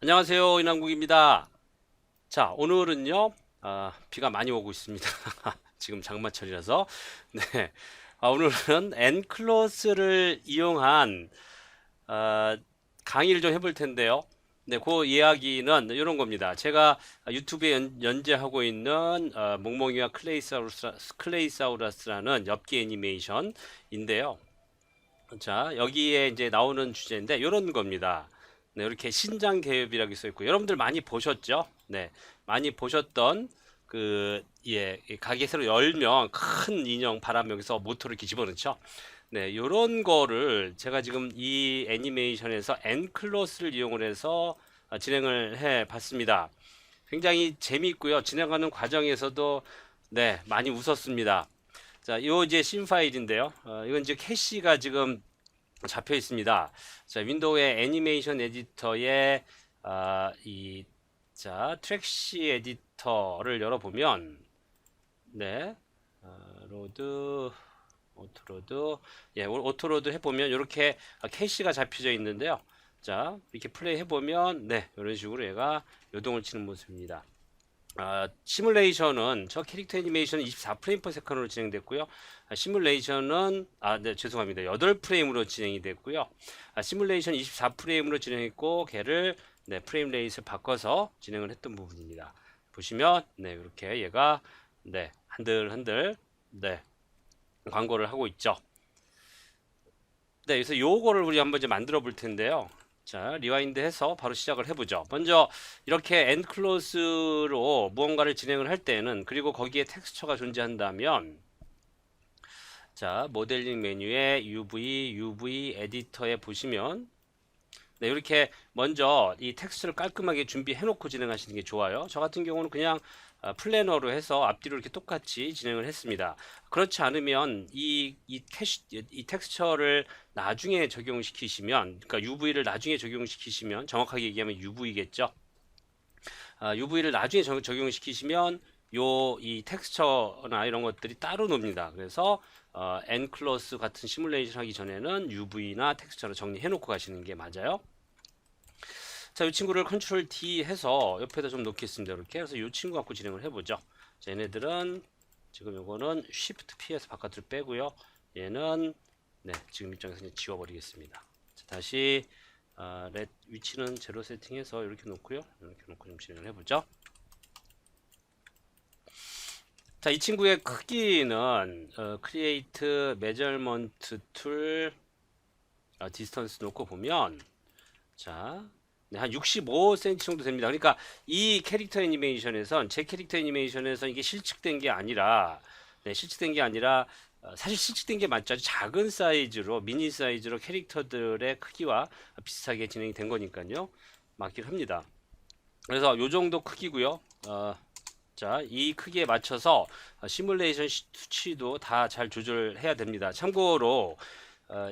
안녕하세요, 인왕국입니다. 자, 오늘은요, 비가 많이 오고 있습니다. 지금 장마철이라서. 네. 오늘은 엔클로스를 이용한, 아, 강의를 좀 해볼 텐데요. 네, 그 이야기는 이런 겁니다. 제가 유튜브에 연재하고 있는, 몽몽이와 클레이사우루스라는 엽기 애니메이션인데요. 자, 여기에 이제 나오는 주제인데 이런 겁니다. 네, 이렇게 신장 개엽이라고 써 있고 여러분들 많이 보셨죠? 네, 많이 보셨던 이 가게 새로 열면 큰 인형 바람 여기서 모터를 이렇게 집어넣죠. 네, 요런 거를 제가 지금 이 애니메이션에서 엔클로스를 이용을 해서 진행을 해 봤습니다. 굉장히 재미있고요. 진행하는 과정에서도 네, 많이 웃었습니다. 자, 요 이제 씬 파일인데요. 이건 이제 캐시가 지금 잡혀 있습니다. 자, 윈도우의 애니메이션 에디터에 트랙시 에디터를 열어보면 네, 로드 오토로드 오토로드 해보면 이렇게 캐시가 잡혀져 있는데요. 자, 이렇게 플레이 해보면 네, 이런 식으로 얘가 요동을 치는 모습입니다. 시뮬레이션은 저 캐릭터 애니메이션은 24프레임 per 세컨으로 진행됐고요. 시뮬레이션은 네, 죄송합니다. 8프레임으로 진행이 됐고요. 시뮬레이션 24프레임으로 진행했고 걔를 네, 프레임 레이트를 바꿔서 진행을 했던 부분입니다. 보시면 네, 이렇게 얘가 네, 한들한들 네, 광고를 하고 있죠. 네, 그래서 요거를 우리 한번 이제 만들어 볼 텐데요. 자, 리와인드 해서 바로 시작을 해보죠. 먼저 이렇게 엔클로스로 무언가를 진행을 할 때는 그리고 거기에 텍스처가 존재한다면 자, 모델링 메뉴에 UV 에디터에 보시면 네, 이렇게 먼저 이 텍스트를 깔끔하게 준비해 놓고 진행하시는 게 좋아요. 저 같은 경우는 그냥 플래너로 해서 앞뒤로 이렇게 똑같이 진행을 했습니다. 그렇지 않으면 이 텍스처를 나중에 적용시키시면, 그러니까 UV를 나중에 적용시키시면, 정확하게 얘기하면 UV겠죠. UV를 나중에 적용시키시면 이 텍스처나 이런 것들이 따로 놉니다. 그래서 엔클로스 같은 시뮬레이션 하기 전에는 UV나 텍스처로 정리해 놓고 가시는 게 맞아요. 자, 이 친구를 컨트롤 D 해서 옆에다 좀 놓겠습니다. 이렇게. 그래서 이 친구 갖고 진행을 해보죠. 자, 얘네들은 지금 요거는 Shift P에서 바깥으로 빼고요. 얘는 네, 지금 입장에서 그냥 지워버리겠습니다. 자, 다시 위치는 제로 세팅해서 이렇게 놓고요. 이렇게 놓고 좀 진행을 해보죠. 자, 이 친구의 크기는 Create Measurement Tool Distance 놓고 보면 자, 네, 한 65cm 정도 됩니다. 그러니까 이 캐릭터 애니메이션에선 제 캐릭터 애니메이션에서 이게 실측된 게 아니라 네, 실측된 게 아니라 사실 실측된 게 맞죠. 아주 작은 사이즈로 미니 사이즈로 캐릭터들의 크기와 비슷하게 진행이 된 거니까요. 맞긴 합니다. 그래서 요 정도 크기고요. 자, 이 크기에 맞춰서 시뮬레이션 수치도 다 잘 조절해야 됩니다. 참고로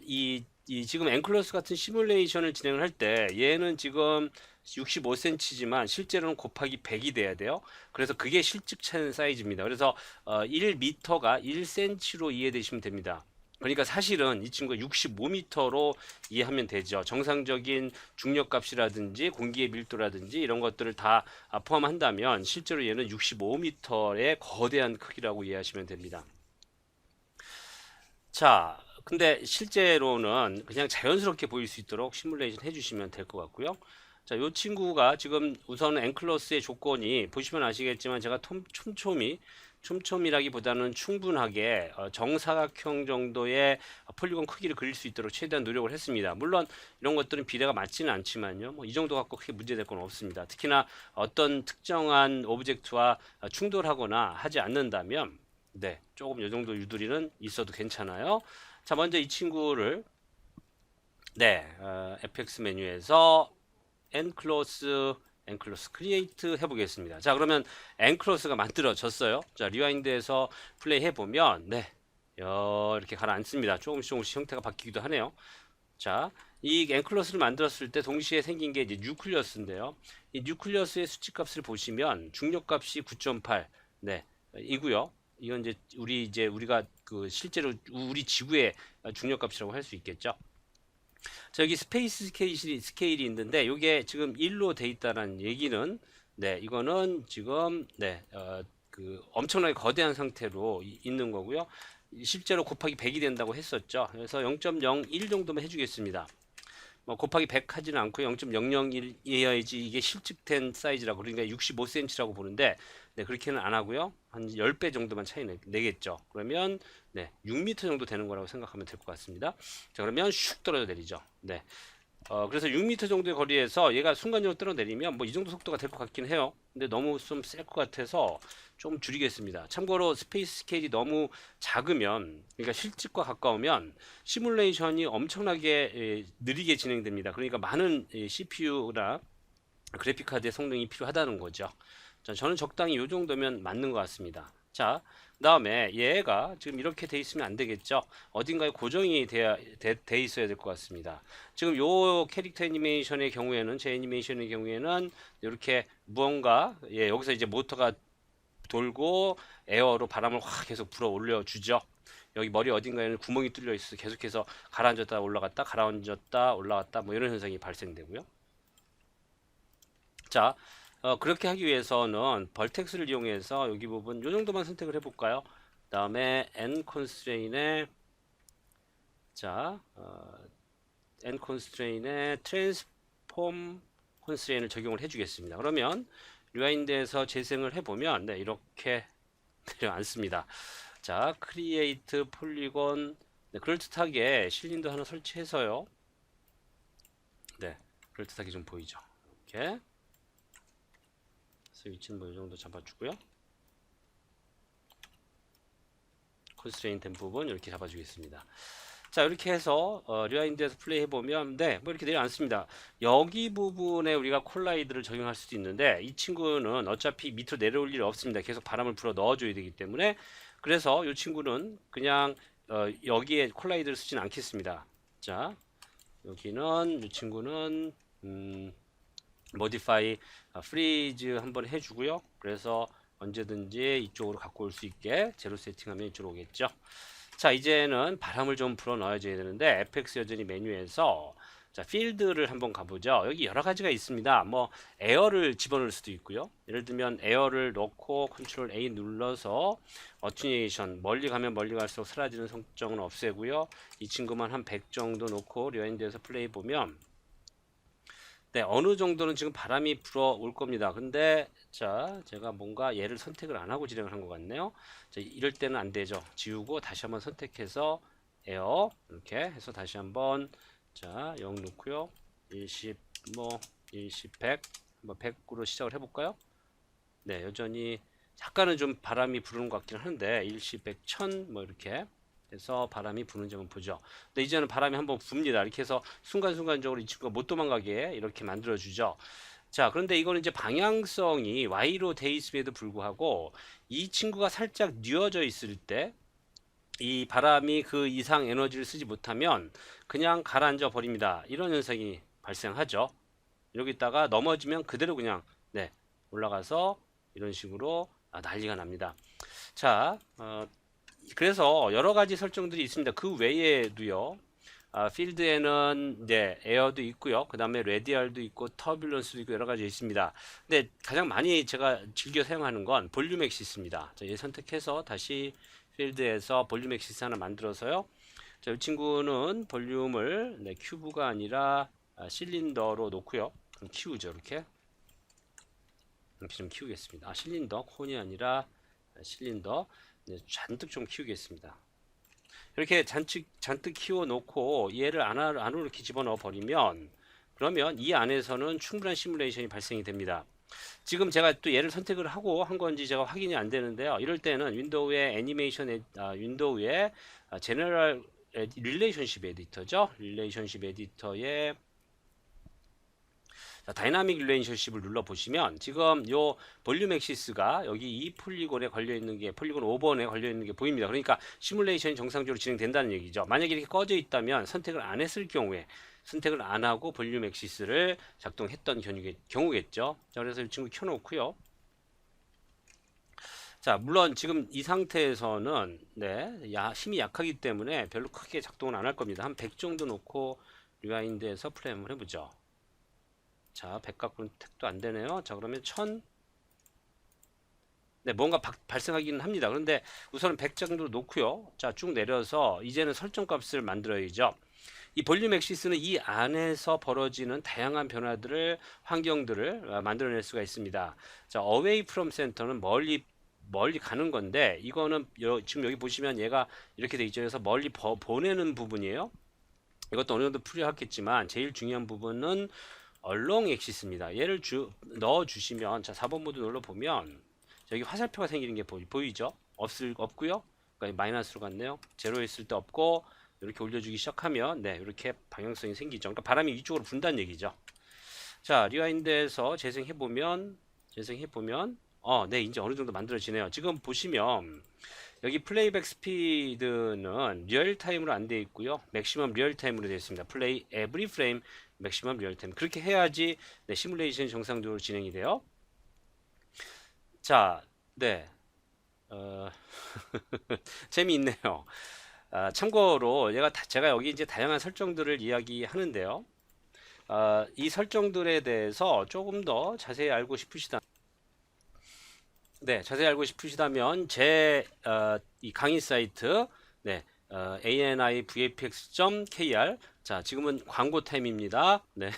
이 지금 앵클러스 같은 시뮬레이션을 진행을 할 때 얘는 지금 65cm지만 실제로는 곱하기 100이 돼야 돼요. 그래서 그게 실측된 사이즈입니다. 그래서 1m가 1cm로 이해되시면 됩니다. 그러니까 사실은 이 친구가 65m로 이해하면 되죠. 정상적인 중력값이라든지 공기의 밀도라든지 이런 것들을 다 포함한다면 실제로 얘는 65m의 거대한 크기라고 이해하시면 됩니다. 자, 근데 실제로는 그냥 자연스럽게 보일 수 있도록 시뮬레이션 해주시면 될 것 같고요. 자, 이 친구가 지금 우선 앵클러스의 조건이 보시면 아시겠지만 제가 촘촘이라기보다는 충분하게 정사각형 정도의 폴리곤 크기를 그릴 수 있도록 최대한 노력을 했습니다. 물론 이런 것들은 비례가 맞지는 않지만요. 뭐 이 정도 갖고 크게 문제될 건 없습니다. 특히나 어떤 특정한 오브젝트와 충돌하거나 하지 않는다면 네, 조금 이 정도 유두리는 있어도 괜찮아요. 자, 먼저 이 친구를 네, FX 메뉴에서 엔클로스 크리에이트 해보겠습니다. 자, 그러면 엔클로스가 만들어졌어요. 자, 리와인드에서 플레이 해보면 네, 이렇게 가라앉습니다. 조금씩 형태가 바뀌기도 하네요. 자, 이 엔클로스를 만들었을 때 동시에 생긴 게 이제 뉴클리어스인데요. 이 뉴클리어스의 수치값을 보시면 중력값이 9.8 네, 이고요. 이건 이제 우리가 그 실제로 우리 지구의 중력값이라고 할 수 있겠죠. 저기 스페이스 스케일이 있는데 이게 지금 1로 돼 있다는 얘기는 네, 이거는 지금 네, 그 엄청나게 거대한 상태로 있는 거고요. 실제로 곱하기 100이 된다고 했었죠. 그래서 0.01 정도만 해주겠습니다. 뭐 곱하기 100 하지는 않고 0.001이어야지 이게 실측된 사이즈라고, 그러니까 65cm라고 보는데 네, 그렇게는 안 하고요. 한 10배 정도만 차이 내겠죠. 그러면 네, 6m 정도 되는 거라고 생각하면 될 것 같습니다. 자, 그러면 슉 떨어져 내리죠. 네. 그래서 6m 정도의 거리에서 얘가 순간적으로 떨어내리면 뭐 이 정도 속도가 될 것 같긴 해요. 근데 너무 좀 셀 것 같아서 좀 줄이겠습니다. 참고로 스페이스 스케일이 너무 작으면, 그러니까 실측과 가까우면 시뮬레이션이 엄청나게 느리게 진행됩니다. 그러니까 많은 CPU나 그래픽 카드의 성능이 필요하다는 거죠. 자, 저는 적당히 이 정도면 맞는 것 같습니다. 자, 그다음에 얘가 지금 이렇게 돼 있으면 안 되겠죠. 어딘가에 고정이 돼 있어야 될 것 같습니다. 지금 요 캐릭터 애니메이션의 경우에는, 제 애니메이션의 경우에는 이렇게 무언가, 여기서 이제 모터가 돌고 에어로 바람을 확 계속 불어 올려 주죠. 여기 머리 어딘가에는 구멍이 뚫려 있어서 계속해서 가라앉았다 올라갔다 가라앉았다 올라갔다 뭐 이런 현상이 발생되고요. 자, 그렇게 하기 위해서는 벌텍스를 이용해서 여기 부분 이 정도만 선택을 해볼까요? 다음에 n constraint에 자, n constraint에 transform constraint을 적용을 해주겠습니다. 그러면 리와인드에서 재생을 해보면 네, 이렇게 내려앉습니다. 자, create polygon, 네, 그럴듯하게 실린더 하나 설치해서요. 네, 그럴듯하게 좀 보이죠. 이렇게 위치는 뭐 이 정도 잡아주고요. 컨스트레인 된 부분 이렇게 잡아주겠습니다. 자, 이렇게 해서 리와인드에서 플레이 해보면 네, 뭐 이렇게 내려앉습니다. 여기 부분에 우리가 콜라이드를 적용할 수도 있는데 이 친구는 어차피 밑으로 내려올 일 없습니다. 계속 바람을 불어 넣어줘야 되기 때문에, 그래서 이 친구는 그냥 여기에 콜라이드를 쓰진 않겠습니다. 자, 여기는 이 친구는 modify freeze 한번 해주고요. 그래서 언제든지 이쪽으로 갖고 올 수 있게 제로 세팅하면 이쪽으로 오겠죠. 자, 이제는 바람을 좀 불어 넣어줘야 되는데 FX 여전히 메뉴에서 자, 필드를 한번 가보죠. 여기 여러 가지가 있습니다. 뭐 에어를 집어넣을 수도 있고요. 예를 들면 에어를 넣고 컨트롤 A 눌러서 어튜네이션, 멀리 가면 멀리 갈수록 사라지는 설정은 없애고요. 이 친구만 한 100 정도 놓고 리와인드에서 플레이 보면 네, 어느 정도는 지금 바람이 불어올 겁니다. 근데 자, 제가 뭔가 얘를 선택을 안 하고 진행을 한 것 같네요. 자, 이럴 때는 안 되죠. 지우고 다시 한번 선택해서 에어 이렇게 해서 다시 한번 자, 0 넣고요. 10, 뭐 10, 100, 뭐 100으로 시작을 해볼까요? 네, 여전히 약간은 좀 바람이 부르는 것 같긴 한데 10, 100, 1000 뭐 이렇게 해서 바람이 부는 점은 보죠. 근데 이제는 바람이 한번 붑니다. 이렇게 해서 순간순간적으로 이 친구가 못 도망가게 이렇게 만들어 주죠. 자, 그런데 이거는 이제 방향성이 Y로 돼 있음에도 불구하고 이 친구가 살짝 뉘어져 있을 때 이 바람이 그 이상 에너지를 쓰지 못하면 그냥 가라앉아 버립니다. 이런 현상이 발생하죠. 여기다가 넘어지면 그대로 그냥 네, 올라가서 이런 식으로 난리가 납니다. 자, 그래서 여러 가지 설정들이 있습니다. 그 외에도요. 필드에는 네, 에어도 있고요. 그 다음에 레디알도 있고 터뷸런스도 있고 여러 가지 있습니다. 근데 가장 많이 제가 즐겨 사용하는 건 볼륨 엑시스입니다. 자, 얘 선택해서 다시 필드에서 볼륨 엑시스 하나 만들어서요. 자, 이 친구는 볼륨을 네, 큐브가 아니라 실린더로 놓고요. 그럼 키우죠. 이렇게 좀 키우겠습니다. 실린더 콘이 아니라 실린더 네, 잔뜩 좀 키우겠습니다. 이렇게 잔뜩 키워 놓고 얘를 안으로 이렇게 집어넣어 버리면 그러면 이 안에서는 충분한 시뮬레이션이 발생이 됩니다. 지금 제가 또 얘를 선택을 하고 한 건지 제가 확인이 안 되는데요. 이럴 때는 윈도우의 애니메이션 윈도우의 제너럴 릴레이션십 에디터죠. 릴레이션십 에디터에 자, 다이나믹 릴레이션십을 눌러 보시면 지금 요 볼륨 엑시스가 여기 이 폴리곤에 걸려 있는 게 폴리곤 5번에 걸려 있는 게 보입니다. 그러니까 시뮬레이션이 정상적으로 진행된다는 얘기죠. 만약에 이렇게 꺼져 있다면 선택을 안 했을 경우에 선택을 안 하고 볼륨 엑시스를 작동했던 경우겠죠. 자, 그래서 이 친구 켜놓고요. 자, 물론 지금 이 상태에서는 네, 힘이 약하기 때문에 별로 크게 작동은 안 할 겁니다. 한 100 정도 놓고 리와인드에서 플레이 한번 해보죠. 자, 백각분 택도 안 되네요. 자, 그러면 1000. 네, 뭔가 발생하기는 합니다. 그런데 우선은 100 정도 놓고요. 자, 쭉 내려서 이제는 설정 값을 만들어야죠. 이 볼륨 엑시스는 이 안에서 벌어지는 다양한 변화들을, 환경들을 만들어낼 수가 있습니다. 자, away from center는 멀리 가는 건데, 이거는 지금 여기 보시면 얘가 이렇게 돼 있죠. 그래서 멀리 보내는 부분이에요. 이것도 어느 정도 풀이하겠지만 제일 중요한 부분은 along 엑시스입니다. 얘를 넣어 주시면, 자, 4번 모드 눌러 보면 여기 화살표가 생기는 게 보이죠? 없고요. 그러니까 마이너스로 갔네요. 제로 있을 때 없고, 이렇게 올려주기 시작하면 네, 이렇게 방향성이 생기죠. 그러니까 바람이 위쪽으로 분다는 얘기죠. 자, 리와인드에서 재생해보면 네, 이제 어느 정도 만들어지네요. 지금 보시면 여기 플레이백 스피드는 리얼타임으로 안 되어 있고요. 맥시멈 리얼타임으로 되어 있습니다. 플레이 에브리 프레임 맥시멈 리얼타임. 그렇게 해야지 네, 시뮬레이션이 정상적으로 진행이 돼요. 자, 네. 재미있네요. 참고로 제가 여기 이제 다양한 설정들을 이야기하는데요. 이 설정들에 대해서 조금 더 자세히 알고 싶으시다면 이 강의 사이트 네, anivfx.kr. 자, 지금은 광고 타임입니다. 네.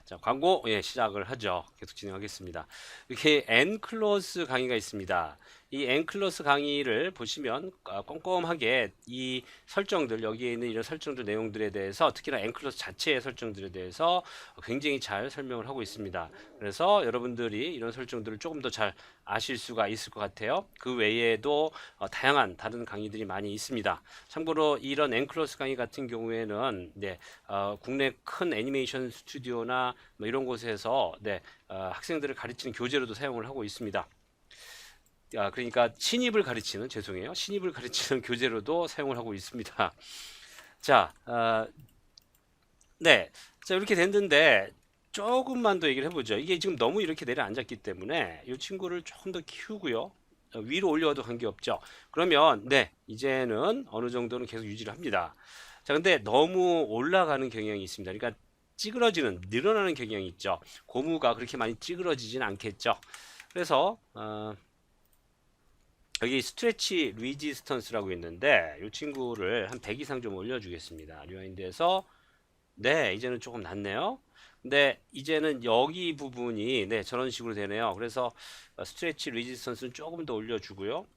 자, 광고 시작을 하죠. 계속 진행하겠습니다. 이렇게 N클로스 강의가 있습니다. 이 N클로스 강의를 보시면 꼼꼼하게 이 설정들, 여기에 있는 이런 설정들 내용들에 대해서, 특히나 N클로스 자체의 설정들에 대해서 굉장히 잘 설명을 하고 있습니다. 그래서 여러분들이 이런 설정들을 조금 더 잘 아실 수가 있을 것 같아요. 그 외에도 다양한 다른 강의들이 많이 있습니다. 참고로 이런 N클로스 강의 같은 경우에는 네, 국내 큰 애니메이션 스튜디오나 뭐 이런 곳에서 네, 학생들을 가르치는 교재로도 사용을 하고 있습니다. 그러니까 신입을 가르치는 교재로도 사용을 하고 있습니다. 자, 네, 자 이렇게 됐는데 조금만 더 얘기를 해보죠. 이게 지금 너무 이렇게 내려앉았기 때문에 이 친구를 조금 더 키우고요. 위로 올려도 관계없죠. 그러면 네, 이제는 어느 정도는 계속 유지를 합니다. 자, 근데 너무 올라가는 경향이 있습니다. 그러니까 늘어나는 경향이 있죠. 고무가 그렇게 많이 찌그러지진 않겠죠. 그래서 여기 스트레치 리지스턴스라고 있는데 이 친구를 한 100 이상 좀 올려주겠습니다. 리와인드에서 네, 이제는 조금 낫네요. 근데 이제는 여기 부분이 네, 저런 식으로 되네요. 그래서 스트레치 리지스턴스는 조금 더 올려주고요.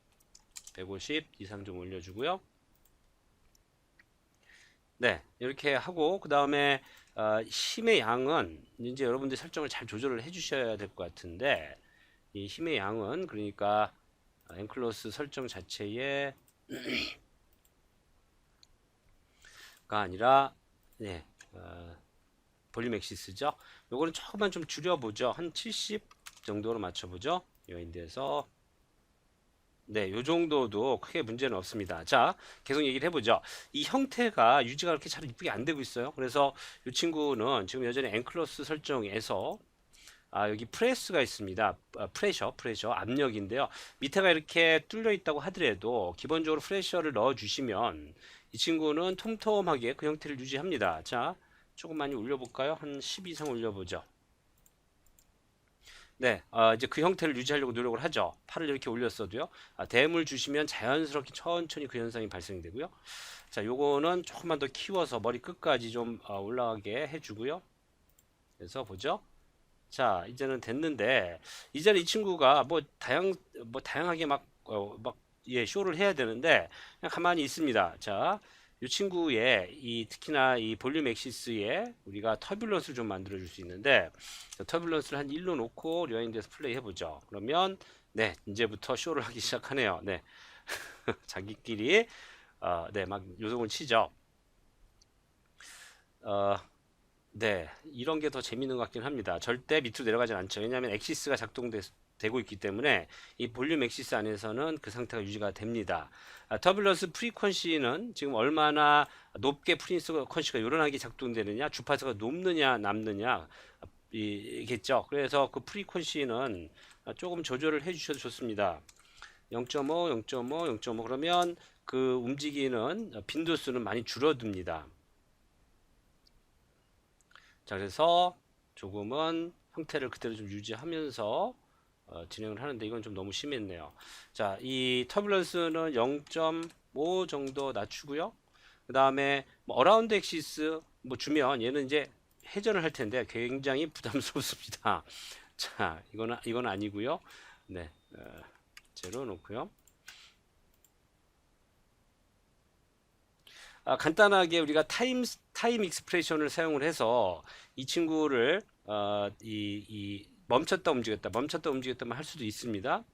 150 이상 좀 올려주고요. 네, 이렇게 하고 그 다음에 힘의 양은 이제 여러분들 설정을 잘 조절을 해주셔야 될 것 같은데, 이 힘의 양은 그러니까 엔클로스 설정 자체에 가 아니라 네, 볼륨 엑시스죠. 요거는 조금만 좀 줄여보죠. 한 70 정도로 맞춰보죠. 여인데서 네, 요 정도도 크게 문제는 없습니다. 자, 계속 얘기를 해보죠. 이 형태가 유지가 그렇게 잘 이쁘게 안 되고 있어요. 그래서 이 친구는 지금 여전히 엔클로스 설정에서 여기 프레스가 있습니다. 프레셔 압력인데요. 밑에가 이렇게 뚫려 있다고 하더라도 기본적으로 프레셔를 넣어 주시면 이 친구는 톰톰하게 그 형태를 유지합니다. 자, 조금 많이 올려볼까요? 한 10 이상 올려보죠. 네, 이제 그 형태를 유지하려고 노력을 하죠. 팔을 이렇게 올렸어도요. 대물 주시면 자연스럽게 천천히 그 현상이 발생되고요. 자, 요거는 조금만 더 키워서 머리 끝까지 좀 올라가게 해주고요. 그래서 보죠. 자, 이제는 됐는데, 이제는 이 친구가 다양하게 쇼를 해야 되는데, 그냥 가만히 있습니다. 자, 이 친구의 특히나 이 볼륨 엑시스에 우리가 터뷸런스를 좀 만들어 줄 수 있는데, 터뷸런스를 한 1로 놓고 리와인드에서 플레이 해보죠. 그러면, 네, 이제부터 쇼를 하기 시작하네요. 네. 자기끼리, 네, 막 요동을 치죠. 네, 이런 게 더 재밌는 것 같긴 합니다. 절대 밑으로 내려가진 않죠. 왜냐하면 엑시스가 작동되고 있기 때문에 이 볼륨 엑시스 안에서는 그 상태가 유지가 됩니다. 터뷸런스 프리퀀시는 지금 얼마나 높게 프리퀀시가 요란하게 작동되느냐, 주파수가 높느냐, 남느냐 이겠죠. 그래서 그 프리퀀시는 조금 조절을 해주셔도 좋습니다. 0.5, 0.5, 0.5 그러면 그 움직이는 빈도수는 많이 줄어듭니다. 자, 그래서 조금은 형태를 그대로 좀 유지하면서 진행을 하는데 이건 좀 너무 심했네요. 자, 이 터뷸런스는 0.5 정도 낮추고요. 그 다음에 뭐 어라운드 엑시스 뭐 주면 얘는 이제 회전을 할 텐데 굉장히 부담스럽습니다. 자, 이건 아니고요. 네, 제로 놓고요. 간단하게 우리가 타임 익스프레션을 사용을 해서 이 친구를 멈췄다 움직였다만 할 수도 있습니다.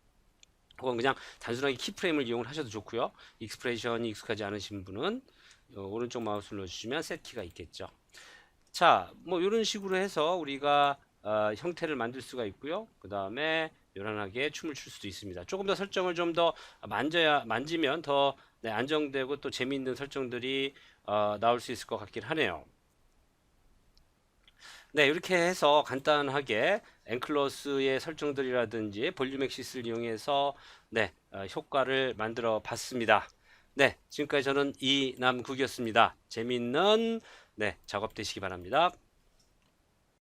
혹은 그냥 단순하게 키프레임을 이용을 하셔도 좋고요. 익스프레션이 익숙하지 않으신 분은 오른쪽 마우스를 눌러주시면 셋키가 있겠죠. 자, 뭐 이런 식으로 해서 우리가 형태를 만들 수가 있고요. 그 다음에 요란하게 춤을 출 수도 있습니다. 조금 더 설정을 좀 더 만지면 더 네, 안정되고 또 재미있는 설정들이 나올 수 있을 것 같긴 하네요. 네, 이렇게 해서 간단하게 앵클러스의 설정들이라든지 볼륨 액시스를 이용해서 네, 효과를 만들어 봤습니다. 네, 지금까지 저는 이남국이었습니다. 재미있는 네, 작업 되시기 바랍니다.